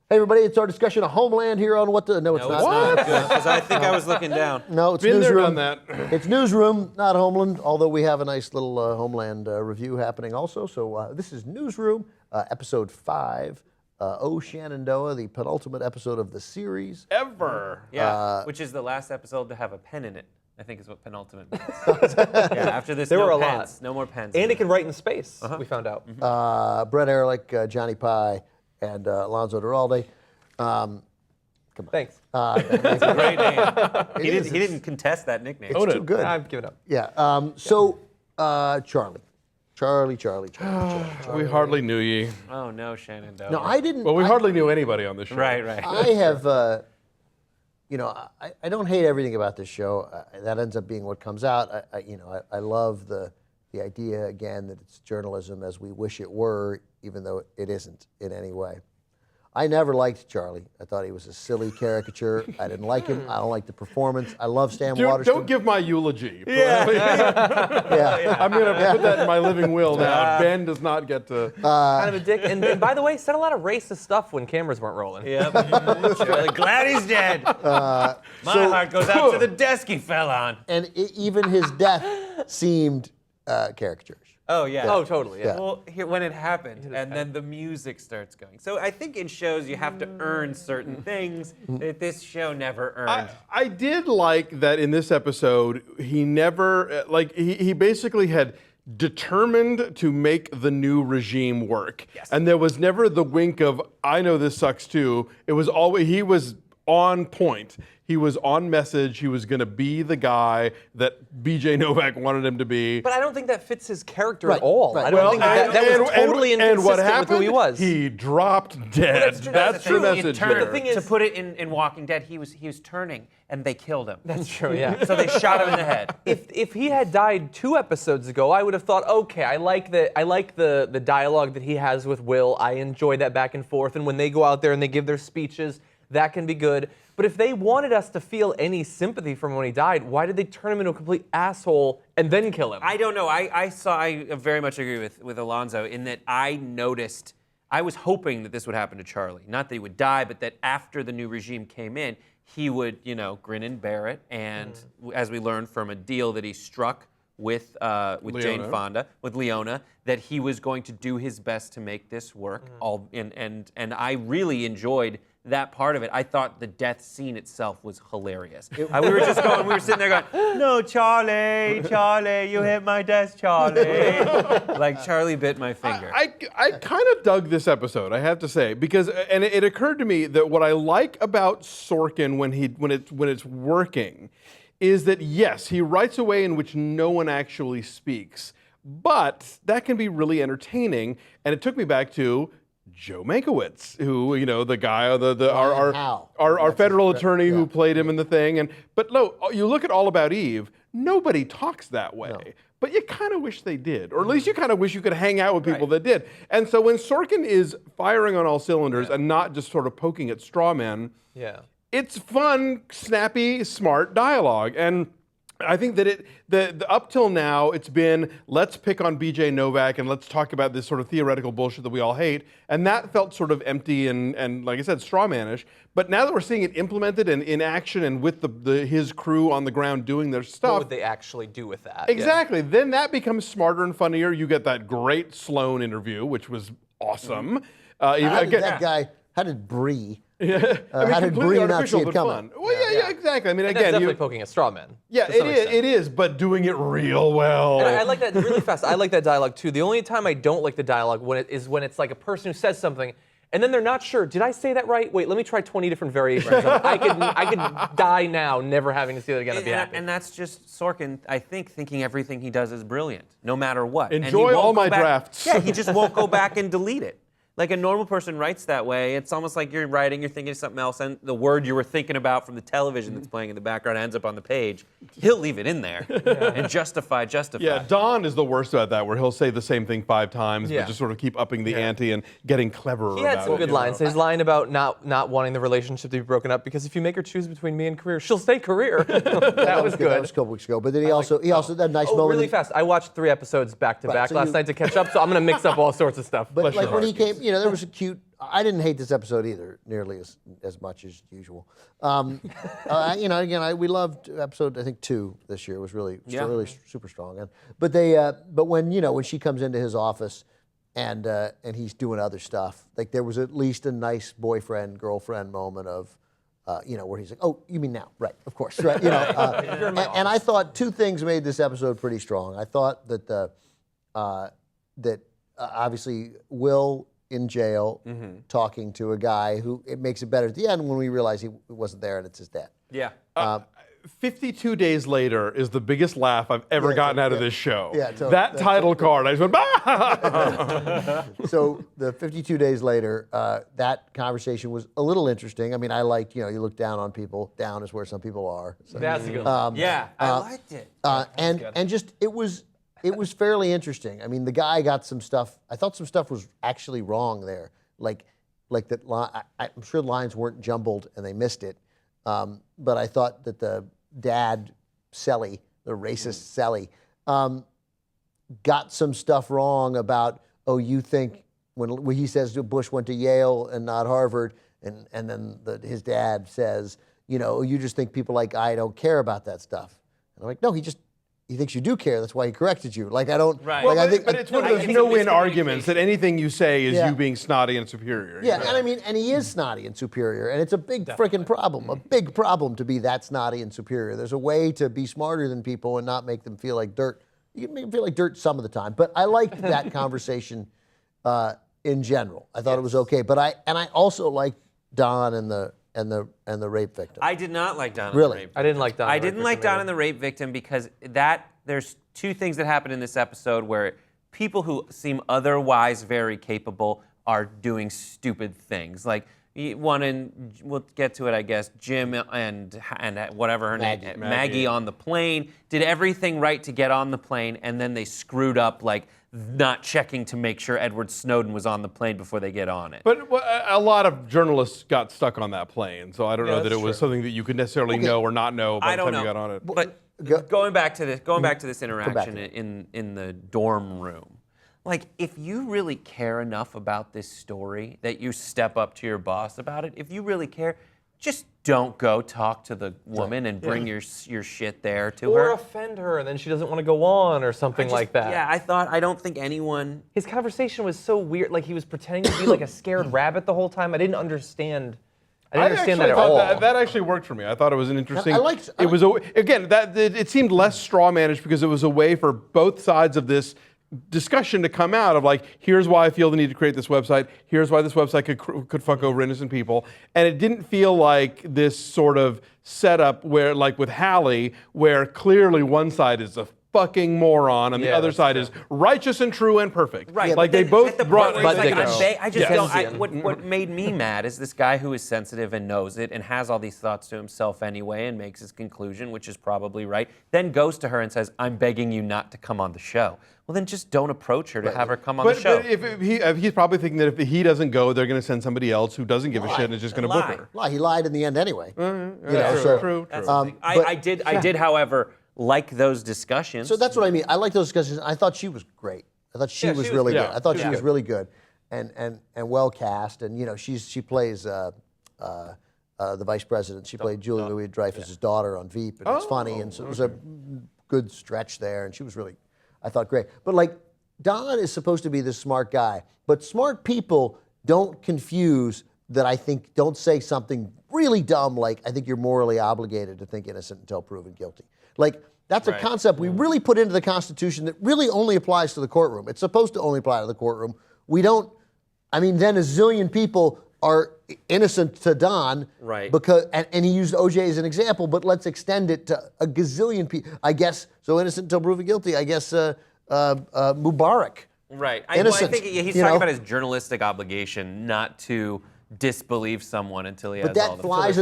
Hey everybody, it's our discussion of Homeland here on what the... No, it's not. What? Because I think I was looking down. No, it's Been Newsroom. there, done that. It's Newsroom, not Homeland, although we have a nice little Homeland review happening also. So this is Newsroom, episode 5, Oh Shenandoah, the penultimate episode of the series. Ever. Yeah, which is the last episode to have a pen in it, I think is what penultimate means. Yeah, after this, There no were a pens. lot. No more pens. And it can write in space, we found out. Brett Ehrlich, Johnny Pye, and Alonzo Duralde. Thanks. It's a great name. He didn't contest that nickname. It's too good. I've given up. Yeah. Charlie. Charlie. We hardly knew ye. Oh no, Shenandoah. No, I didn't. Well, we hardly knew anybody on the show. Right. I have, I don't hate everything about this show. That ends up being what comes out. I love the idea, again, that it's journalism as we wish it were, even though it isn't in any way. I never liked Charlie. I thought he was a silly caricature. I didn't like him. I don't like the performance. I love Stan Waterston. Don't give my eulogy. Yeah. I'm going to put that in my living will now. Ben does not get to... Kind of a dick. And by the way, said a lot of racist stuff when cameras weren't rolling. Yep. Charlie, glad he's dead. My heart goes out to the desk he fell on. And even his death seemed caricaturish. Oh yeah. Oh, totally. Yeah. Well, when it happened, and then the music starts going. So I think in shows you have to earn certain things that this show never earned. I did like that in this episode, he never, he basically had determined to make the new regime work. Yes. And there was never the wink of, I know this sucks too. It was always, he was on point. He was on message. He was going to be the guy that B.J. Novak wanted him to be. But I don't think that fits his character Right, at all. right. I don't think that was totally and what inconsistent happened, with who he was. He dropped dead. That's the message here. The thing is, to put it in Walking Dead, he was turning, and they killed him. That's true, yeah. So they shot him in the head. If he had died 2 episodes ago, I would have thought, okay, I like the dialogue that he has with Will. I enjoy that back and forth. And when they go out there and they give their speeches, that can be good. But if they wanted us to feel any sympathy from when he died, why did they turn him into a complete asshole and then kill him? I don't know. I very much agree with Alonzo in that I noticed, I was hoping that this would happen to Charlie. Not that he would die, but that after the new regime came in, he would, grin and bear it. And as we learned from a deal that he struck with Jane Fonda, with Leona, that he was going to do his best to make this work. And I really enjoyed that part of it. I thought the death scene itself was hilarious. We were sitting there going, no, Charlie, you hit my desk, Charlie. Like Charlie bit my finger. I kind of dug this episode, I have to say, because it occurred to me that what I like about Sorkin when it's working is that yes, he writes a way in which no one actually speaks, but that can be really entertaining. And it took me back to Joe Mankiewicz, who, the guy, our federal attorney who played him in the thing. But no, you look at All About Eve, nobody talks that way. No. But you kind of wish they did, or at least you kind of wish you could hang out with people that did. And so when Sorkin is firing on all cylinders and not just sort of poking at straw men, it's fun, snappy, smart dialogue. And I think that the up till now, it's been, let's pick on B.J. Novak and let's talk about this sort of theoretical bullshit that we all hate. And that felt sort of empty and like I said, strawmanish. But now that we're seeing it implemented and in action and with his crew on the ground doing their stuff. What would they actually do with that? Exactly. Yeah. Then that becomes smarter and funnier. You get that great Sloan interview, which was awesome. That guy, how did Bree... Yeah, how did Bree not see it coming? Fun. Well, yeah, exactly. I mean, and again, that's definitely poking at straw men. Yeah, it is, but doing it real well. And I like that really fast. I like that dialogue too. The only time I don't like the dialogue is when it's like a person who says something, and then they're not sure. Did I say that right? Wait, let me try 20 different variations. I could die now, never having to see that again. I'd be happy. And that's just Sorkin, I think, thinking everything he does is brilliant, no matter what. Enjoy all my drafts. Yeah, he just won't go back and delete it. Like a normal person writes that way, it's almost like you're writing, you're thinking of something else, and the word you were thinking about from the television that's playing in the background ends up on the page. He'll leave it in there and justify. Yeah, Don is the worst about that, where he'll say the same thing 5 times, but just sort of keep upping the ante and getting cleverer about it. He had some good lines. His line about not wanting the relationship to be broken up, because if you make her choose between me and career, she'll stay career. That was good. That was a couple weeks ago. But then he also that nice moment. Really fast. I watched 3 episodes back to back last night to catch up, so I'm going to mix up all sorts of stuff. But like when he came, there was a cute I didn't hate this episode either, nearly as much as usual. We loved episode, I think 2 this year. It was really super strong. But when she comes into his office and he's doing other stuff, like there was at least a nice boyfriend girlfriend moment of, where he's like, oh, you mean now, right? Of course, right? And I thought 2 things made this episode pretty strong. I thought that obviously Will in jail talking to a guy who, it makes it better at the end when we realize he wasn't there and it's his dad. Yeah. 52 days later is the biggest laugh I've ever gotten out of this show. Yeah, totally. That title card, I just went, bah! So the 52 days later, that conversation was a little interesting. I mean, I liked, you look down on people. Down is where some people are. So, That's a good. Yeah, I liked it. and just it was fairly interesting. I mean, the guy got some stuff. I thought some stuff was actually wrong there. Like that. I'm sure the lines weren't jumbled and they missed it. But I thought that the dad, Selly, the racist Selly, got some stuff wrong about, you think, when he says Bush went to Yale and not Harvard, and then his dad says, you just think people like I don't care about that stuff. And I'm like, no, he thinks you do care. That's why he corrected you. Like, I don't. Right. Like, Well, I think, but it's no, one I of those think no-win it's arguments that anything you say is Yeah. you being snotty and superior. yeah, and I mean, and he is snotty and superior, and it's a big freaking problem. A big problem to be that snotty and superior. There's a way to be smarter than people and not make them feel like dirt. You can make them feel like dirt some of the time, but I liked that conversation in general. I thought it was okay, but I also liked Don and the rape victim. I did not like Don. Really? And the rape. I didn't like Don. I didn't like Don and the rape victim because there's 2 things that happen in this episode where people who seem otherwise very capable are doing stupid things. Like one, and we'll get to it, I guess, Jim and whatever her name, Maggie on the plane, did everything right to get on the plane, and then they screwed up, like not checking to make sure Edward Snowden was on the plane before they get on it. But a lot of journalists got stuck on that plane, so I don't know that that's it was true. something that you could necessarily know or not know by I the don't time know. you got on it. But going back to this interaction to it. in the dorm room, like if you really care enough about this story that you step up to your boss about it, if you really care, just don't go talk to the woman and bring your shit there to Or her. offend her, and then she doesn't want to go on, or something like that. Yeah, I don't think anyone. His conversation was so weird. Like he was pretending to be like a scared rabbit the whole time. I didn't understand. I didn't understand that at thought all. that actually worked for me. I thought it was an interesting. It was again that it seemed less straw managed because it was a way for both sides of this discussion to come out of like, here's why I feel the need to create this website. Here's why this website could fuck over innocent people. And it didn't feel like this sort of setup where, like with Hallie, where clearly one side is a fucking moron and the other side is righteous and true and perfect. Right. Like but they then both at the brought. point where it's But like, they I just Yes. don't. What made me mad is this guy who is sensitive and knows it and has all these thoughts to himself anyway and makes his conclusion, which is probably right, then goes to her and says, I'm begging you not to come on the show. Well, then just don't approach her to have her come on the show. But if he's probably thinking that if he doesn't go, they're going to send somebody else who doesn't give a shit and is just going to book her. Well, he lied in the end anyway. True. I did, however, like those discussions. So that's what I mean. I like those discussions. I thought she was great. I thought she was really good. I thought she was really good, and well cast. And she plays the vice president. She played Julie Louis-Dreyfus's daughter on Veep, and it's funny. And so it was a good stretch there, and she was really, I thought, great. But like Don is supposed to be this smart guy, but smart people don't confuse that. I think don't say something really dumb like, I think you're morally obligated to think innocent until proven guilty. Like, that's a concept we really put into the Constitution that really only applies to the courtroom. It's supposed to only apply to the courtroom. We don't, then a zillion people are innocent to Don. Right. Because, and he used OJ as an example, but let's extend it to a gazillion people. I guess, so innocent until proven guilty, I guess Mubarak. Right. I Innocent, think he's talking about his journalistic obligation not to disbelieve someone until he has all the flies.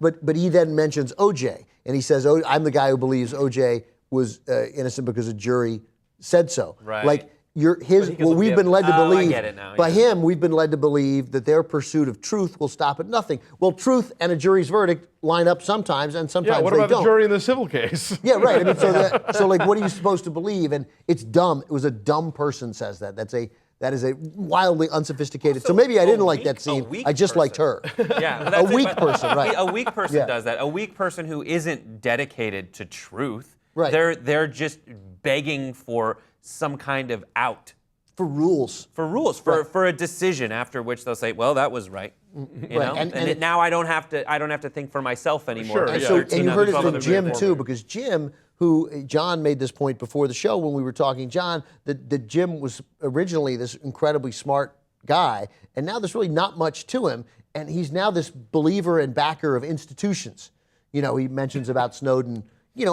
But he then mentions OJ, and he says, "Oh, I'm the guy who believes OJ was innocent because a jury said so." Right. Like we've been led to believe. I get it now, By him, we've been led to believe that their pursuit of truth will stop at nothing. Well, truth and a jury's verdict line up sometimes, and sometimes Yeah, what they about don't. the jury in the civil case? Yeah, right. So like, what are you supposed to believe? And it's dumb. It was a dumb person says that. that is a wildly unsophisticated. So maybe I didn't like that scene. I just liked her. Yeah, well, A that's it, weak but person, right? A weak person Yeah. does that. A weak person who isn't dedicated to truth. Right. They're just begging for some kind of out. For rules. For a decision after which they'll say, well, that was right. You know? And now I don't have to think for myself anymore. Sure, And, yeah. so, There's and you 13 heard it other from people Jim that too, are because Jim, John made this point before the show when we were talking, John, that Jim was originally this incredibly smart guy, and now there's really not much to him, and he's now this believer and backer of institutions. You know, he mentions about Snowden, and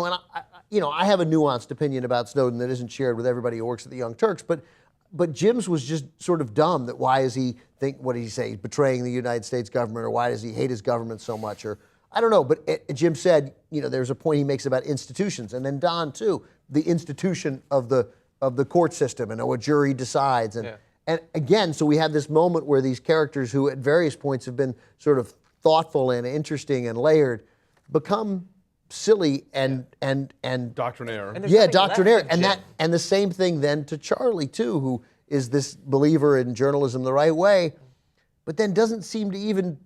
I have a nuanced opinion about Snowden that isn't shared with everybody who works at the Young Turks, but Jim's was just sort of dumb. That why is he what did he say? He's betraying the United States government, or why does he hate his government so much? Or I don't know. But Jim said, there's a point he makes about institutions, and then Don too, the institution of the court system and what jury decides, and again, so we have this moment where these characters who at various points have been sort of thoughtful and interesting and layered become silly and Doctrinaire. doctrinaire, and the same thing then to Charlie too, who is this believer in journalism the right way, but then doesn't seem to even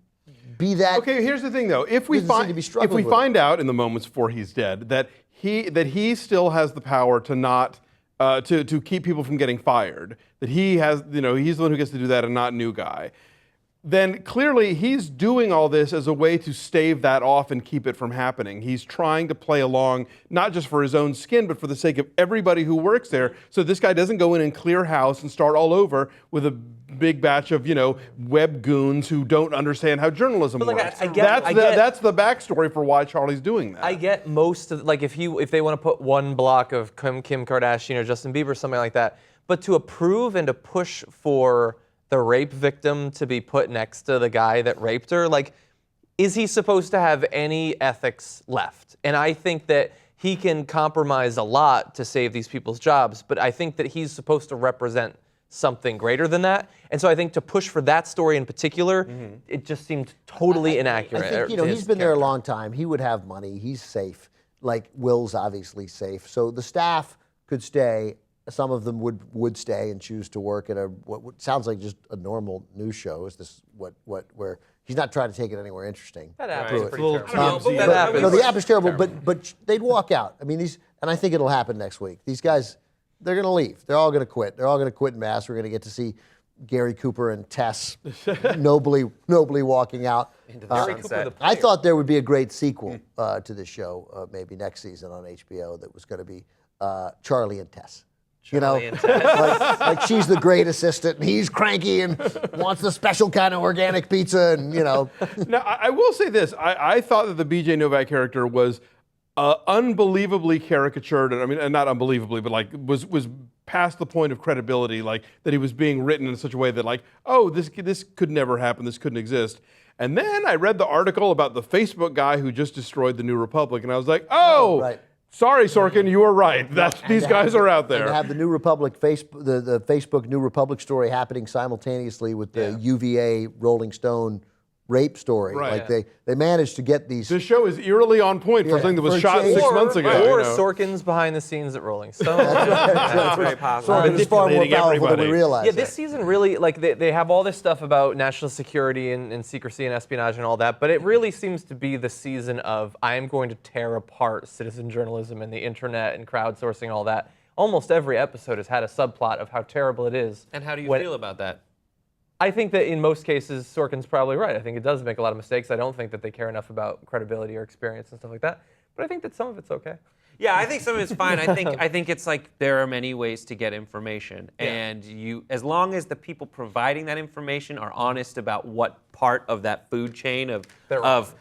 be that. Okay, here's the thing though: if we Doesn't seem to be struggling with find out in the moments before he's dead that he still has the power to not to keep people from getting fired, that he has, he's the one who gets to do that and not new guy, then clearly he's doing all this as a way to stave that off and keep it from happening. He's trying to play along, not just for his own skin, but for the sake of everybody who works there, so this guy doesn't go in and clear house and start all over with a big batch of, web goons who don't understand how journalism But, like, works. I get- That's the backstory for why Charlie's doing that. I get most of, like, if they want to put one block of Kim Kardashian or Justin Bieber, something like that, but to approve and to push for the rape victim to be put next to the guy that raped her, like, is he supposed to have any ethics left? And I think that he can compromise a lot to save these people's jobs, but I think that he's supposed to represent something greater than that. And so I think to push for that story in particular, it just seemed totally inaccurate. I think, he's been there a long time. He would have money. He's safe. Like, Will's obviously safe. So the staff could stay. Some of them would stay and choose to work at what sounds like just a normal news show. Is this where he's not trying to take it anywhere interesting? That app through is it. pretty terrible. That app is- No, the app is terrible, but they'd walk out. I mean, and I think it'll happen next week. These guys, they're going to leave. They're all going to quit. They're all going to quit in mass. We're going to get to see Gary Cooper and Tess nobly walking out. Into the sunset. I thought there would be a great sequel to this show, maybe next season on HBO, that was going to be Charlie and Tess. Charlie and Tess. like she's the great assistant, and he's cranky and wants the special kind of organic pizza, and Now, I will say this: I thought that the B.J. Novak character was unbelievably caricatured. I mean, not unbelievably, but like was past the point of credibility. Like that he was being written in such a way that, like, oh, this could never happen. This couldn't exist. And then I read the article about the Facebook guy who just destroyed the New Republic, and I was like, oh. right. Sorry, Sorkin, you were right. These guys are out there. And to have the New Republic the Facebook New Republic story happening simultaneously with the UVA Rolling Stone rape story. Right. Like they managed to get these. This show is eerily on point for something that was for a shot change. 6 months ago. Or you know. Sorkin's behind the scenes at Rolling Stone. That's very possible. Sorkin is far more manipulating powerful than we everybody. realize. Yeah, this season really, like, they have all this stuff about national security and secrecy and espionage and all that, but it really seems to be the season of I am going to tear apart citizen journalism and the internet and crowdsourcing and all that. Almost every episode has had a subplot of how terrible it is. And how do you when- feel about that? I think that in most cases, Sorkin's probably right. I think it does make a lot of mistakes. I don't think that they care enough about credibility or experience and stuff like that. But I think that some of it's okay. Yeah, I think some of it's fine. I think it's like there are many ways to get information, and as long as the people providing that information are honest about what part of that food chain of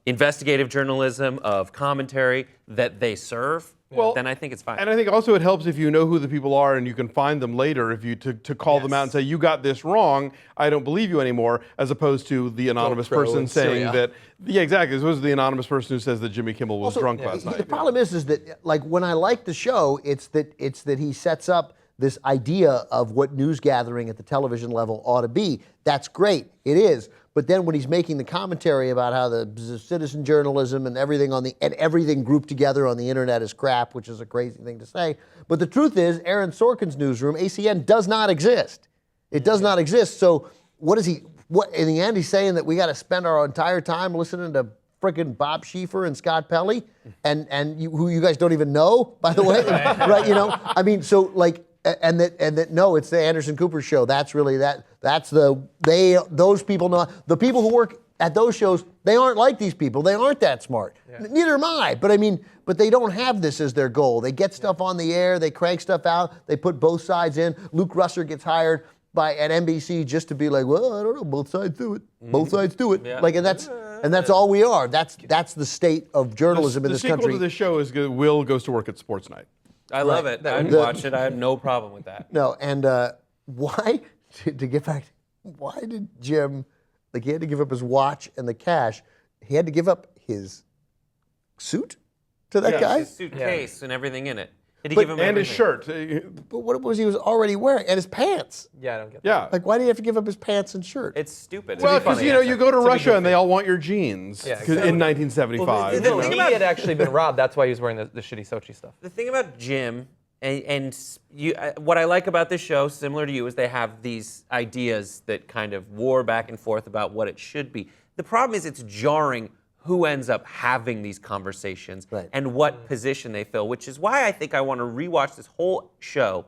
investigative journalism, of commentary that they serve, then I think it's fine. And I think also it helps if you know who the people are and you can find them later if you to call them out and say, you got this wrong, I don't believe you anymore, as opposed to the anonymous GoPro person in saying Syria. that, yeah, exactly, this was the anonymous person who says that Jimmy Kimmel was drunk last night. The problem is that, like, when I like the show, it's that he sets up this idea of what news gathering at the television level ought to be. That's great. It is. But then when he's making the commentary about how the citizen journalism and everything grouped together on the internet is crap, which is a crazy thing to say. But the truth is, Aaron Sorkin's newsroom, ACN, does not exist. It does not exist. So what in the end, he's saying that we got to spend our entire time listening to frickin' Bob Schieffer and Scott Pelley, who you guys don't even know, by the way, right? You know, I mean, so like, and that no, it's the Anderson Cooper show. That's really those people know. The people who work at those shows, they aren't like these people. They aren't that smart. Neither am I. But I mean, but they don't have this as their goal. They get stuff on the air. They crank stuff out. They put both sides in. Luke Russer gets hired at NBC just to be like, well, I don't know, both sides do it. Both sides do it. Yeah. Like, and that's all we are. That's the state of journalism in this country. The sequel to the show is Will Goes to Work at Sports Night. I love it. I'd watch it. I have no problem with that. No, and why, to get back, why did Jim, like he had to give up his watch and the cash, he had to give up his suit to that guy? His suitcase and everything in it. Did he But- give him And his everything? shirt. But what was he was already wearing? And his pants. Yeah, I don't get that. Yeah. Like, why did he have to give up his pants and shirt? It's stupid. Well, It'd be because funny. you go to be Russia good and they all want your jeans. Yeah, 'Cause exactly. in 1975. Well, No, thing he about- had actually been robbed. That's why he was wearing the shitty Sochi stuff. The thing about Jim and you, what I like about this show, similar to you, is they have these ideas that kind of war back and forth about what it should be. The problem is it's jarring who ends up having these conversations and what position they fill, which is why I think I want to rewatch this whole show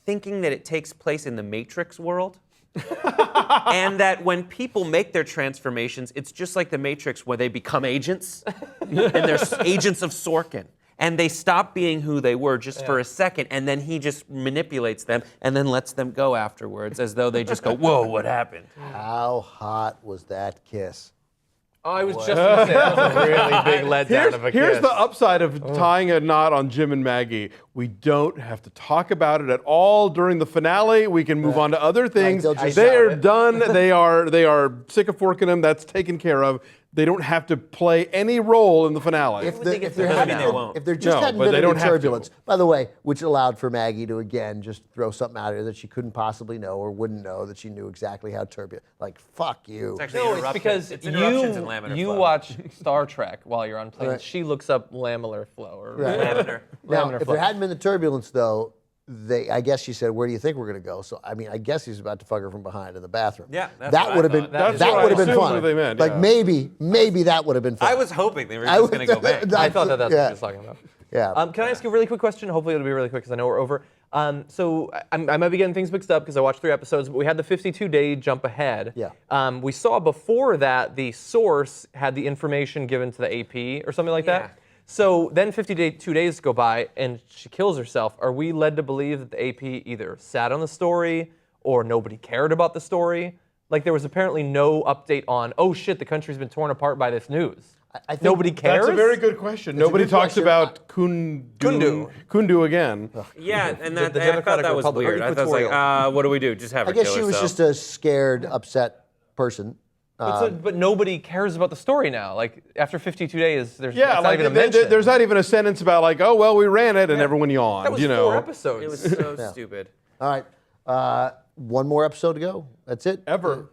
thinking that it takes place in the Matrix world. And that when people make their transformations, it's just like the Matrix where they become agents and they're agents of Sorkin. And they stop being who they were just for a second, and then he just manipulates them and then lets them go afterwards as though they just go, whoa, what happened? How hot was that kiss? Oh, I was just going to say that was a really big letdown of a kiss. Here's the upside of tying a knot on Jim and Maggie. We don't have to talk about it at all during the finale. We can move on to other things. they'll just- They are done. They are sick of forking them. That's taken care of. They don't have to play any role in the finale. If think there it's doesn't mean they won't. if there just No, hadn't but been they any don't have to. turbulence, by the way, which allowed for Maggie to again just throw something out here that she couldn't possibly know or wouldn't know that she knew exactly how turbulent. Like, fuck you. It's actually No, it's interruptions. because It's interruptions in laminar you flow. watch Star Trek while you're on planes. Right. She looks up laminar flow or Laminar. Now, laminar if flow. there hadn't been the turbulence, though, I guess she said, "Where do you think we're going to go?" So, I mean, I guess he's about to fuck her from behind in the bathroom. Yeah, that's that what would I have been thought. That's that what would I have been assumed fun. what they meant, Like yeah. maybe that would have been fun. I was hoping they were I just was- going to go back. I thought that's what yeah. she was talking about. Yeah. Can I ask you a really quick question? Hopefully it'll be really quick because I know we're over. So I might be getting things mixed up because I watched 3 episodes, but we had the 52-day jump ahead. Yeah. We saw before that the source had the information given to the AP or something like Yeah. that. So then 2 days go by and she kills herself. Are we led to believe that the AP either sat on the story or nobody cared about the story? Like there was apparently no update on, oh shit, the country's been torn apart by this news. I think Nobody cares? That's a very good question. Nobody good talks question. about Kundu. Kundu again. Yeah, and The I thought Democratic that was Republic, weird. I thought it was like, what do we do? Just have her I guess kill she was herself. just a scared, upset person. But nobody cares about the story now. Like after 52 days, there's Yeah, it's not like even a mention. there's not even a sentence about like, oh well, we ran it, and everyone yawned. that was you know, 4 episodes. It was so stupid. All right. One more episode to go. That's it. Ever.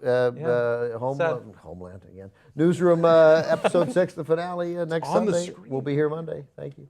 Homeland again. Newsroom episode 6, the finale next On the Sunday. screen. We'll be here Monday. Thank you.